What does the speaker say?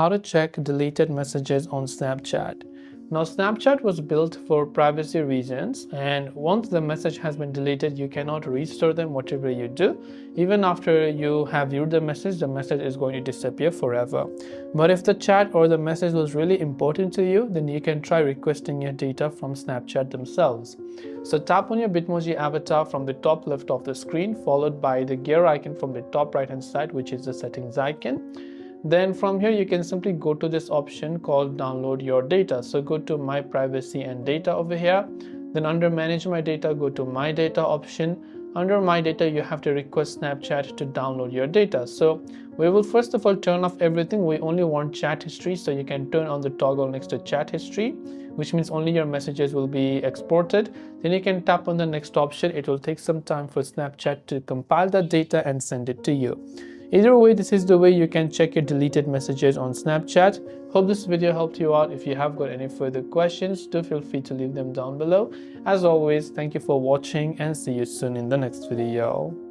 how to check deleted messages on Snapchat. Now, Snapchat was built for privacy reasons, and once the message has been deleted, you cannot restore them whatever you do. Even after you have viewed the message is going to disappear forever. But if the chat or the message was really important to you, then you can try requesting your data from Snapchat themselves. So tap on your Bitmoji avatar from the top left of the screen, followed by the gear icon from the top right hand side, which is the settings icon. Then from here you can simply go to this option called download your data. So go to my privacy and data over here. Then under manage my data, go to my data option. Under my data, you have to request Snapchat to download your data. So we will first of all turn off everything. We only want chat history, so you can turn on the toggle next to chat history, which means only your messages will be exported. Then you can tap on the next option. It will take some time for Snapchat to compile that data and send it to you. Either way, this is the way you can check your deleted messages on Snapchat. Hope this video helped you out. If you have got any further questions, do feel free to leave them down below. As always, thank you for watching and see you soon in the next video.